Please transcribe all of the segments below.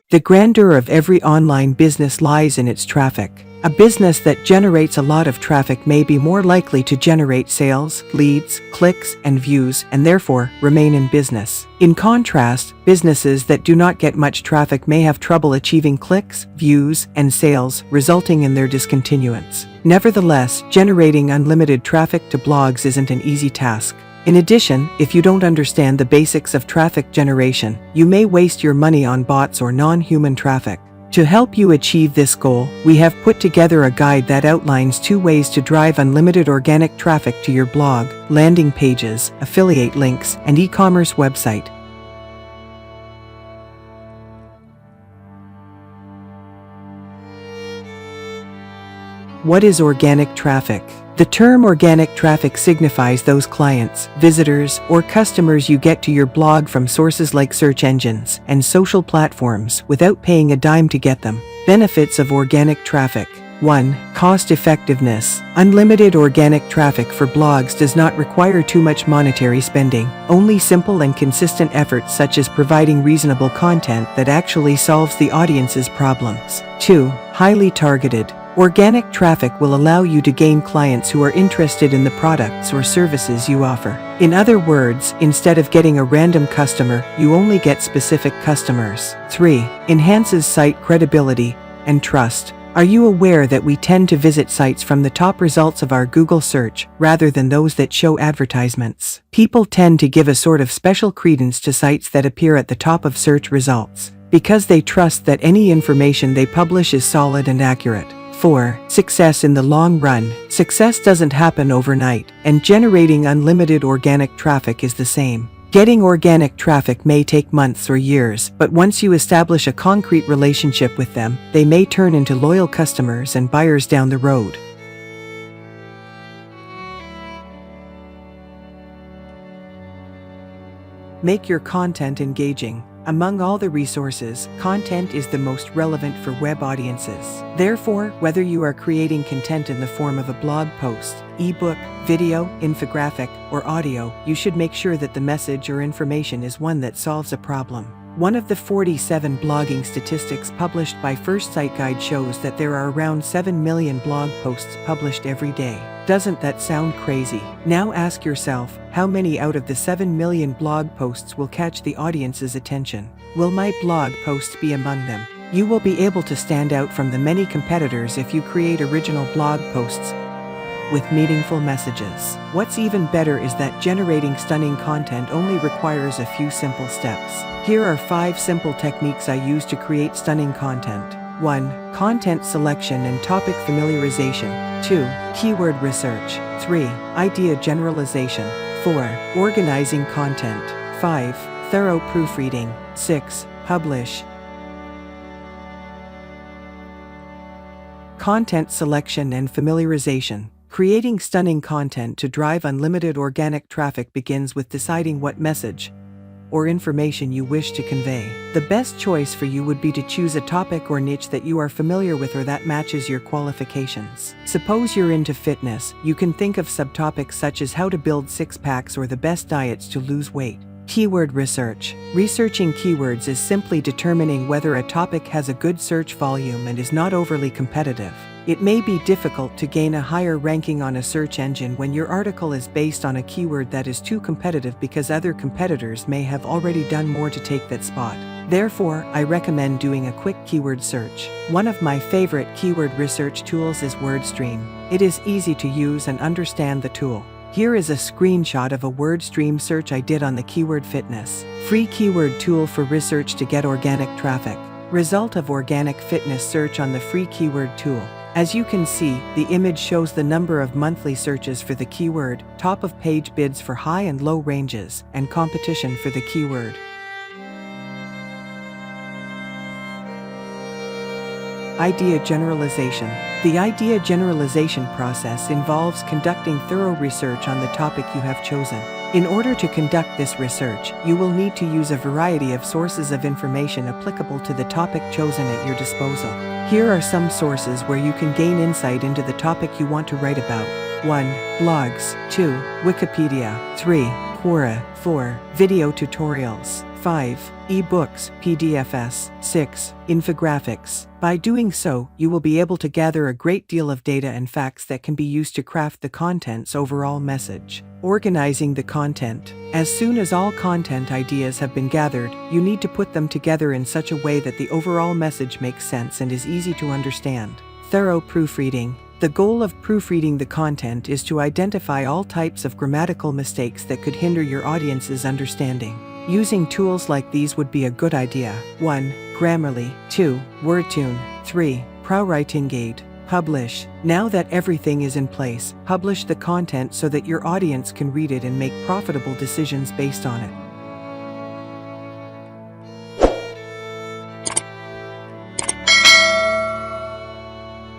The grandeur of every online business lies in its traffic. A business that generates a lot of traffic may be more likely to generate sales, leads, clicks, and views, and therefore remain in business. In contrast, businesses that do not get much traffic may have trouble achieving clicks, views, and sales, resulting in their discontinuance. Nevertheless, generating unlimited traffic to blogs isn't an easy task. In addition, if you don't understand the basics of traffic generation, you may waste your money on bots or non-human traffic. To help you achieve this goal, we have put together a guide that outlines 2 ways to drive unlimited organic traffic to your blog, landing pages, affiliate links, and e-commerce website. What is organic traffic? The term organic traffic signifies those clients, visitors, or customers you get to your blog from sources like search engines and social platforms without paying a dime to get them. Benefits of organic traffic. 1. Cost effectiveness. Unlimited organic traffic for blogs does not require too much monetary spending. Only simple and consistent efforts such as providing reasonable content that actually solves the audience's problems. 2. Highly targeted. Organic traffic will allow you to gain clients who are interested in the products or services you offer. In other words, instead of getting a random customer, you only get specific customers. 3. Enhances site credibility and trust. Are you aware that we tend to visit sites from the top results of our Google search, rather than those that show advertisements? People tend to give a sort of special credence to sites that appear at the top of search results, because they trust that any information they publish is solid and accurate. 4. Success in the long run. Success doesn't happen overnight, and generating unlimited organic traffic is the same. Getting organic traffic may take months or years, but once you establish a concrete relationship with them, they may turn into loyal customers and buyers down the road. Make your content engaging. Among all the resources, content is the most relevant for web audiences. Therefore, whether you are creating content in the form of a blog post, ebook, video, infographic, or audio, you should make sure that the message or information is one that solves a problem. One of the 47 blogging statistics published by First Site Guide shows that there are around 7 million blog posts published every day. Doesn't that sound crazy? Now ask yourself, how many out of the 7 million blog posts will catch the audience's attention? Will my blog post be among them? You will be able to stand out from the many competitors if you create original blog posts with meaningful messages. What's even better is that generating stunning content only requires a few simple steps. Here are 5 simple techniques I use to create stunning content. 1. Content selection and topic familiarization. 2. Keyword research. 3. Idea generalization. 4. Organizing content. 5. Thorough proofreading. 6. Publish. Content selection and familiarization. Creating stunning content to drive unlimited organic traffic begins with deciding what message or information you wish to convey. The best choice for you would be to choose a topic or niche that you are familiar with or that matches your qualifications. Suppose you're into fitness, you can think of subtopics such as how to build six-packs or the best diets to lose weight. Keyword research. Researching keywords is simply determining whether a topic has a good search volume and is not overly competitive. It may be difficult to gain a higher ranking on a search engine when your article is based on a keyword that is too competitive because other competitors may have already done more to take that spot. Therefore, I recommend doing a quick keyword search. One of my favorite keyword research tools is WordStream. It is easy to use and understand the tool. Here is a screenshot of a WordStream search I did on the keyword fitness. Free keyword tool for research to get organic traffic. Result of organic fitness search on the free keyword tool. As you can see, the image shows the number of monthly searches for the keyword, top of page bids for high and low ranges, and competition for the keyword. Idea generalization. The idea generalization process involves conducting thorough research on the topic you have chosen. In order to conduct this research, you will need to use a variety of sources of information applicable to the topic chosen at your disposal. Here are some sources where you can gain insight into the topic you want to write about. 1. Blogs. 2. Wikipedia. 3. Quora. 4. Video tutorials. 5. E-books, PDFs. 6. Infographics. By doing so, you will be able to gather a great deal of data and facts that can be used to craft the content's overall message. Organizing the content. As soon as all content ideas have been gathered, you need to put them together in such a way that the overall message makes sense and is easy to understand. Thorough proofreading. The goal of proofreading the content is to identify all types of grammatical mistakes that could hinder your audience's understanding. Using tools like these would be a good idea. 1. Grammarly. 2. WordTune. 3. ProWritingAid. Publish. Now that everything is in place, publish the content so that your audience can read it and make profitable decisions based on it.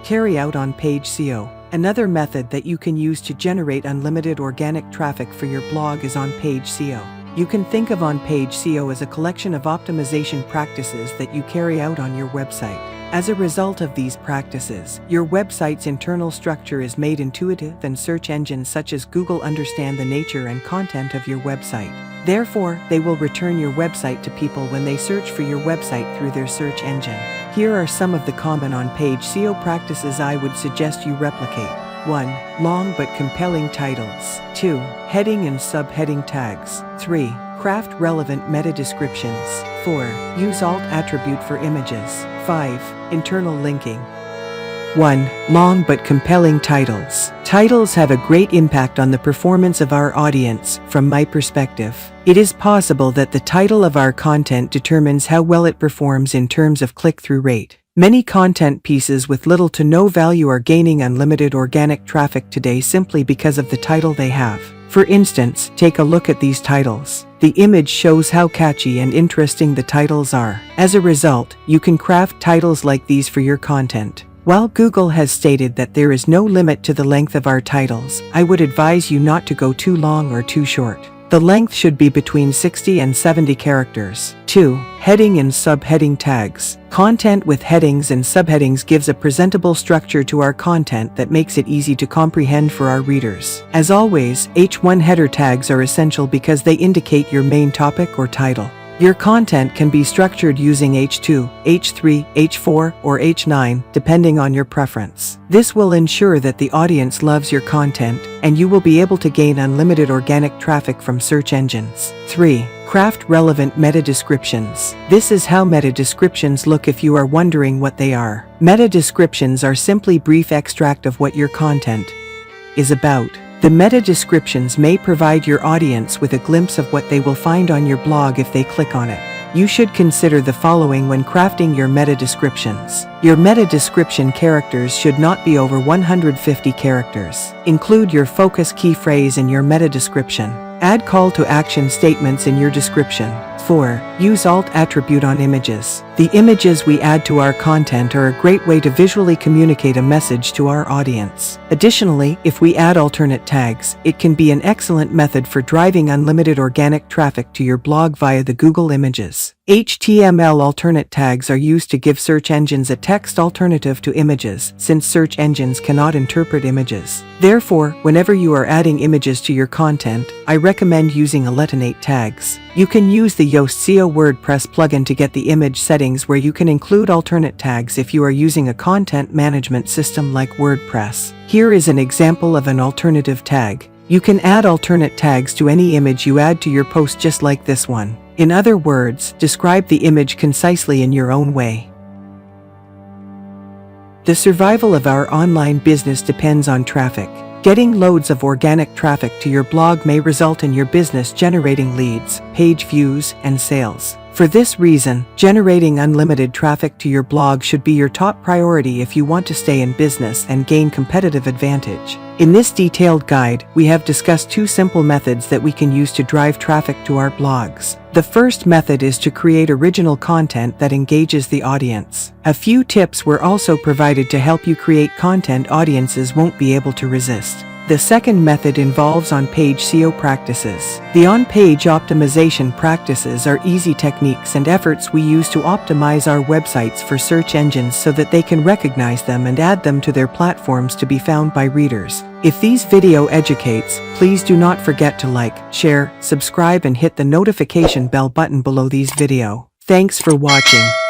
Carry out on-page SEO. Another method that you can use to generate unlimited organic traffic for your blog is on-page SEO. You can think of on-page SEO as a collection of optimization practices that you carry out on your website. As a result of these practices, your website's internal structure is made intuitive and search engines such as Google understand the nature and content of your website. Therefore, they will return your website to people when they search for your website through their search engine. Here are some of the common on-page SEO practices I would suggest you replicate. 1. Long but compelling titles. 2. Heading and subheading tags. 3. Craft relevant meta descriptions. 4. Use alt attribute for images. 5. Internal linking. 1. Long but compelling titles. Titles have a great impact on the performance of our audience, from my perspective. It is possible that the title of our content determines how well it performs in terms of click-through rate. Many content pieces with little to no value are gaining unlimited organic traffic today simply because of the title they have. For instance, take a look at these titles. The image shows how catchy and interesting the titles are. As a result, you can craft titles like these for your content. While Google has stated that there is no limit to the length of our titles, I would advise you not to go too long or too short. The length should be between 60 and 70 characters. 2. Heading and subheading tags. Content with headings and subheadings gives a presentable structure to our content that makes it easy to comprehend for our readers. As always, H1 header tags are essential because they indicate your main topic or title. Your content can be structured using H2, H3, H4, or H9, depending on your preference. This will ensure that the audience loves your content, and you will be able to gain unlimited organic traffic from search engines. 3. Craft relevant meta descriptions. This is how meta descriptions look if you are wondering what they are. Meta descriptions are simply brief extract of what your content is about. The meta descriptions may provide your audience with a glimpse of what they will find on your blog if they click on it. You should consider the following when crafting your meta descriptions. Your meta description characters should not be over 150 characters. Include your focus key phrase in your meta description. Add call to action statements in your description. 4. Use alt attribute on images. The images we add to our content are a great way to visually communicate a message to our audience. Additionally, if we add alternate tags, it can be an excellent method for driving unlimited organic traffic to your blog via the Google Images. HTML alternate tags are used to give search engines a text alternative to images, since search engines cannot interpret images. Therefore, whenever you are adding images to your content, I recommend using Aletinate tags. You can use the Yoast SEO WordPress plugin to get the image settings where you can include alternate tags if you are using a content management system like WordPress. Here is an example of an alternative tag. You can add alternate tags to any image you add to your post just like this one. In other words, describe the image concisely in your own way. The survival of our online business depends on traffic. Getting loads of organic traffic to your blog may result in your business generating leads, page views, and sales. For this reason, generating unlimited traffic to your blog should be your top priority if you want to stay in business and gain competitive advantage. In this detailed guide, we have discussed two simple methods that we can use to drive traffic to our blogs. The first method is to create original content that engages the audience. A few tips were also provided to help you create content audiences won't be able to resist. The second method involves on-page SEO practices. The on-page optimization practices are easy techniques and efforts we use to optimize our websites for search engines so that they can recognize them and add them to their platforms to be found by readers. If these video educates, please do not forget to like, share, subscribe and hit the notification bell button below these video. Thanks for watching.